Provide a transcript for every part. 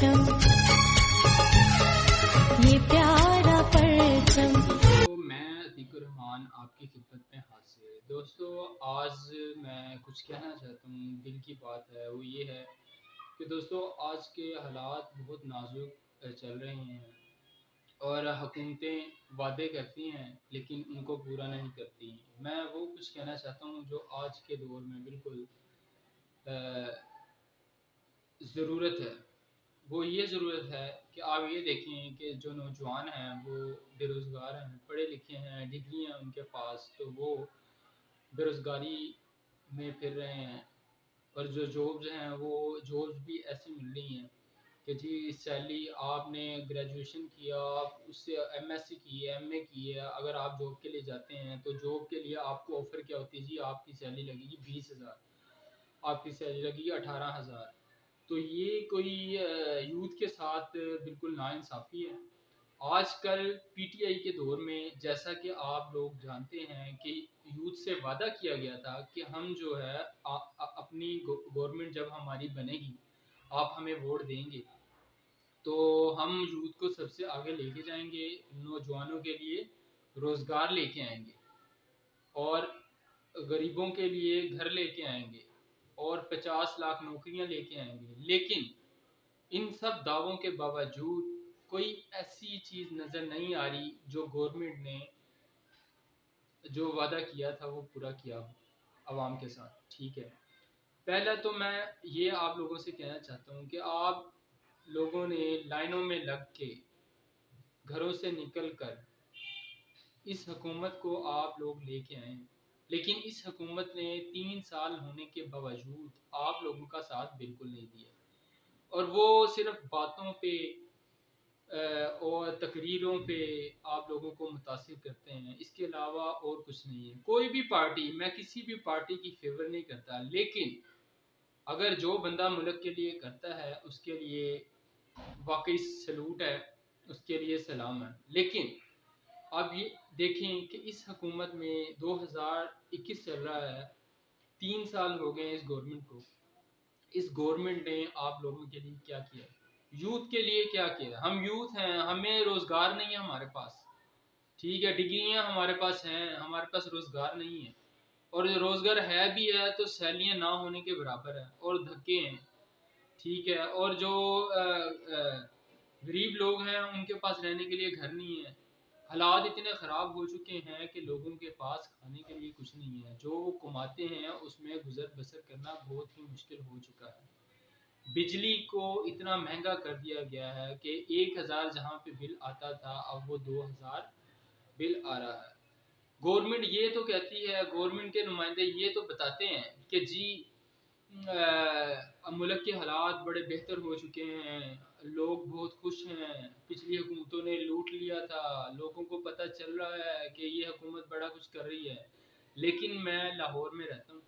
परचम, ये प्यारा परचम। तो मैं अतीकुर रहमान आपकी खिदमत में हाजिर। दोस्तों, आज मैं कुछ कहना चाहता हूँ, दिल की बात है। वो ये है कि दोस्तों, आज के हालात बहुत नाजुक चल रहे हैं और हुकूमतें वादे करती हैं लेकिन उनको पूरा नहीं करती। मैं वो कुछ कहना चाहता हूँ जो आज के दौर में बिल्कुल ज़रूरत है। वो ये ज़रूरत है कि आप ये देखें कि जो नौजवान हैं वो बेरोज़गार हैं, पढ़े लिखे हैं, डिग्री हैं उनके पास, तो वो बेरोज़गारी में फिर रहे हैं। और जो जॉब्स हैं वो जॉब्स भी ऐसी मिल रही हैं कि जी सैलरी, आपने ग्रेजुएशन किया, आप उससे एमएससी की है, एमए की है, अगर आप जॉब के लिए जाते हैं तो जॉब के लिए आपको ऑफ़र क्या होती है, जी आपकी सैलरी लगेगी 20,000, आपकी सैलरी लगेगी 18,000। तो ये कोई यूथ के साथ बिल्कुल नाइंसाफ़ी है। आजकल पीटीआई के दौर में, जैसा कि आप लोग जानते हैं कि यूथ से वादा किया गया था कि हम जो है अपनी गवर्नमेंट जब हमारी बनेगी, आप हमें वोट देंगे तो हम यूथ को सबसे आगे लेके जाएंगे, नौजवानों के लिए रोज़गार लेके आएंगे और गरीबों के लिए घर लेके आएंगे और 50 लाख नौकरियां लेके आएंगे। लेकिन इन सब दावों के बावजूद कोई ऐसी चीज़ नज़र नहीं आ रही जो गवर्नमेंट ने जो वादा किया था वो पूरा किया हो आवाम के साथ। ठीक है, पहला तो मैं ये आप लोगों से कहना चाहता हूँ कि आप लोगों ने लाइनों में लग के घरों से निकल कर इस हुकूमत को आप लोग लेके आए, लेकिन इस हुकूमत ने 3 साल होने के बावजूद आप लोगों का साथ बिल्कुल नहीं दिया और वो सिर्फ बातों पे और तकरीरों पे आप लोगों को मुतासिर करते हैं। इसके अलावा और कुछ नहीं है। कोई भी पार्टी, मैं किसी भी पार्टी की फेवर नहीं करता, लेकिन अगर जो बंदा मुल्क के लिए करता है उसके लिए वाकई सलूट है, उसके लिए सलाम है। लेकिन अब ये देखें कि इस हुकूमत में 2021 चल रहा है, 3 साल हो गए इस गवर्नमेंट को। इस गवर्नमेंट ने आप लोगों के लिए क्या किया, यूथ के लिए क्या किया? हम यूथ हैं, हमें रोज़गार नहीं है हमारे पास। ठीक है, डिग्रियां हमारे पास हैं, हमारे पास रोज़गार नहीं है, और रोज़गार है भी है तो सैलरियाँ ना होने के बराबर है और धक्के हैं। ठीक है, और जो गरीब लोग हैं उनके पास रहने के लिए घर नहीं है। हालात इतने ख़राब हो चुके हैं कि लोगों के पास खाने के लिए कुछ नहीं है। जो वो कमाते हैं उसमें गुजर बसर करना बहुत ही मुश्किल हो चुका है। बिजली को इतना महंगा कर दिया गया है कि 1,000 जहाँ पे बिल आता था अब वो 2,000 बिल आ रहा है। गवर्नमेंट ये तो कहती है, गवर्नमेंट के नुमाइंदे ये तो बताते हैं कि जी मुल्क के हालात बड़े बेहतर हो चुके हैं, लोग बहुत खुश हैं, पिछली हुकूमतों ने लूट लिया था, लोगों को पता चल रहा है कि ये हुकूमत बड़ा कुछ कर रही है। लेकिन मैं लाहौर में रहता हूँ,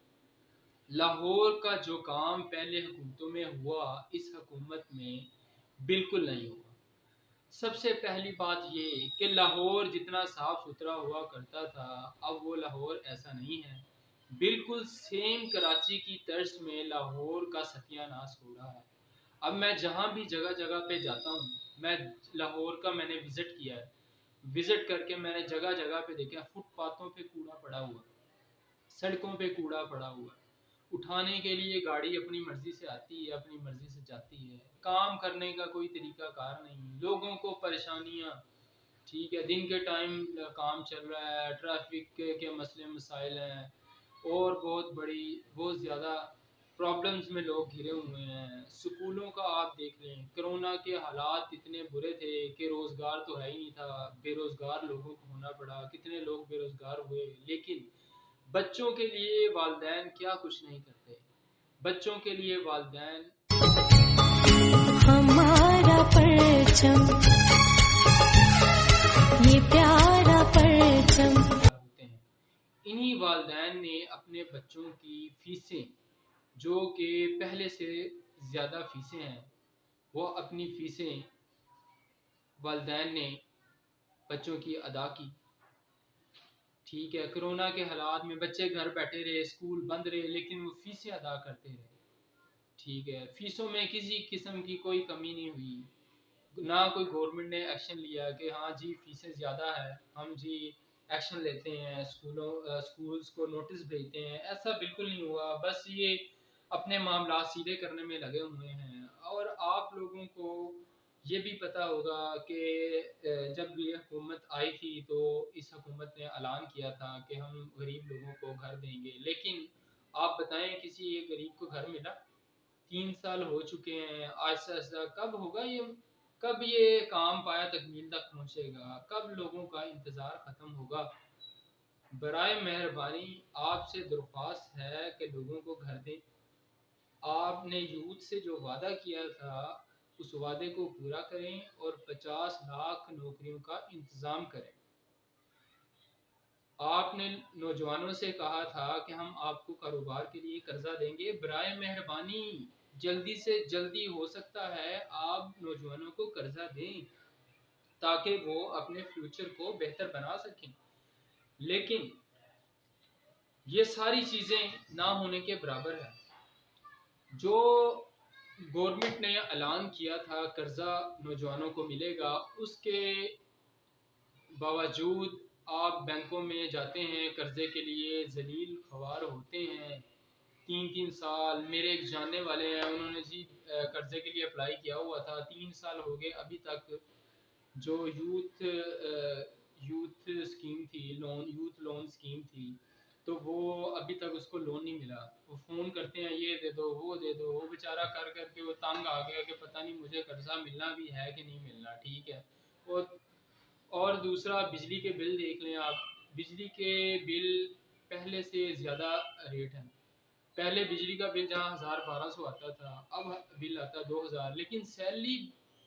लाहौर का जो काम पहले हुकूमतों में हुआ इस हुकूमत में बिल्कुल नहीं हुआ। सबसे पहली बात ये कि लाहौर जितना साफ सुथरा हुआ करता था अब वो लाहौर ऐसा नहीं है। बिल्कुल सेम कराची की तर्ज में लाहौर का सत्यानाश हो रहा है। अब मैं जहाँ भी जगह जगह पे जाता हूँ, मैं लाहौर का मैंने विज़िट किया है, विज़िट करके मैंने जगह जगह पे देखा फुटपाथों पे कूड़ा पड़ा हुआ, सड़कों पे कूड़ा पड़ा हुआ, उठाने के लिए गाड़ी अपनी मर्जी से आती है, अपनी मर्जी से जाती है, काम करने का कोई तरीका कार नहीं, लोगों को परेशानियाँ। ठीक है, दिन के टाइम काम चल रहा है, ट्रैफिक के मसले मसाइल हैं और बहुत ज़्यादा प्रॉब्लम्स में लोग घिरे हुए हैं। स्कूलों का आप देख लें, कोरोना के हालात इतने बुरे थे कि रोज़गार तो है ही नहीं था, बेरोज़गार लोगों को होना पड़ा, कितने लोग बेरोज़गार हुए। लेकिन बच्चों के लिए वालिदैन क्या कुछ नहीं करते, बच्चों के लिए वालिदैन हमारा परचम, ये प्यारा परचम। होते हैं। इन्हीं वालिदैन ने अपने बच्चों की फीसें, जो कि पहले से ज़्यादा फीसें हैं, वो अपनी फीसें वालिदैन ने बच्चों की अदा की। ठीक है, कोरोना के हालात में बच्चे घर बैठे रहे, स्कूल बंद रहे, लेकिन वो फीसें अदा करते रहे। ٹھیک ہے، فیسوں میں کسی قسم کی کوئی کمی نہیں ہوئی، نہ کوئی گورنمنٹ نے ایکشن لیا کہ ہاں جی فیسیں زیادہ ہے ہم جی ایکشن لیتے ہیں، سکولز کو نوٹس بھیجتے ہیں، ایسا بالکل نہیں ہوا، بس یہ اپنے معاملات سیدھے کرنے میں لگے ہوئے ہیں۔ اور آپ لوگوں کو یہ بھی پتہ ہوگا کہ جب یہ حکومت آئی تھی تو اس حکومت نے اعلان کیا تھا کہ ہم غریب لوگوں کو گھر دیں گے، لیکن آپ بتائیں کسی ایک غریب کو گھر ملا؟ 3 سال ہو چکے ہیں، آہستہ آہستہ کب ہوگا یہ، کب یہ کام پایا تکمیل تک پہنچے گا، کب لوگوں کا انتظار ختم ہوگا؟ برائے مہربانی آپ سے درخواست ہے کہ لوگوں کو گھر دیں۔ آپ نے یوتھ سے جو وعدہ کیا تھا اس وعدے کو پورا کریں اور 50 لاکھ نوکریوں کا انتظام کریں۔ آپ نے نوجوانوں سے کہا تھا کہ ہم آپ کو کاروبار کے لیے قرضہ دیں گے، برائے مہربانی جلدی سے جلدی ہو سکتا ہے آپ نوجوانوں کو قرضہ دیں تاکہ وہ اپنے فیوچر کو بہتر بنا سکیں، لیکن یہ ساری چیزیں نہ ہونے کے برابر ہے۔ جو گورنمنٹ نے اعلان کیا تھا قرضہ نوجوانوں کو ملے گا، اس کے باوجود آپ بینکوں میں جاتے ہیں قرضے کے لیے، ذلیل خوار ہوتے ہیں 3 سال۔ میرے ایک جاننے والے ہیں، انہوں نے جی قرضے کے لیے اپلائی کیا ہوا تھا، 3 سال ہو گئے ابھی تک جو یوتھ اسکیم تھی، یوتھ لون اسکیم تھی، تو وہ ابھی تک اس کو لون نہیں ملا۔ وہ فون کرتے ہیں یہ دے دو وہ دے دو، وہ بیچارہ کر کر کے وہ تنگ آ گیا کہ پتہ نہیں مجھے قرضہ ملنا بھی ہے کہ نہیں ملنا، ٹھیک ہے۔ اور دوسرا بجلی کے بل دیکھ لیں آپ، بجلی کے بل پہلے سے زیادہ ریٹ ہیں۔ پہلے بجلی کا بل جہاں 1200 آتا تھا اب بل آتا 2000، لیکن سیلری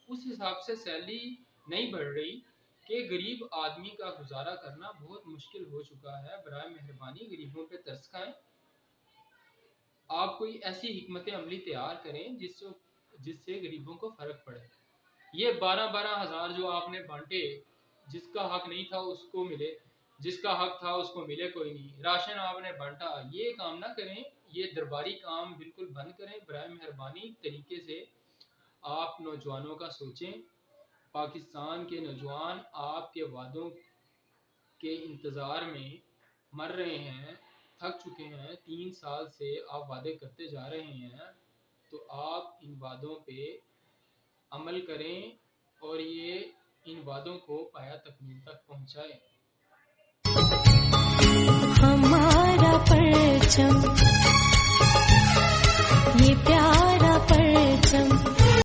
اس حساب سے سیلری نہیں بڑھ رہی کہ غریب آدمی کا گزارا کرنا بہت مشکل ہو چکا ہے۔ برائے مہربانی غریبوں پہ ترس کھائیں، آپ کوئی ایسی حکمت عملی تیار کریں جس سے غریبوں کو فرق پڑے۔ یہ 12 ہزار جو آپ نے بانٹے، جس کا حق نہیں تھا اس کو ملے، جس کا حق تھا اس کو ملے کوئی نہیں، راشن آپ نے بانٹا، یہ کام نہ کریں، یہ درباری کام بالکل بند کریں۔ برائے مہربانی طریقے سے آپ نوجوانوں کا سوچیں۔ پاکستان کے نوجوان آپ کے وعدوں کے انتظار میں مر رہے ہیں، تھک چکے ہیں، 3 سال سے آپ وعدے کرتے جا رہے ہیں، تو آپ ان وعدوں پہ عمل کریں اور یہ ان وعدوں کو پایا تکمیل تک پہنچائیں۔ ہمارا پرچم یہ پیار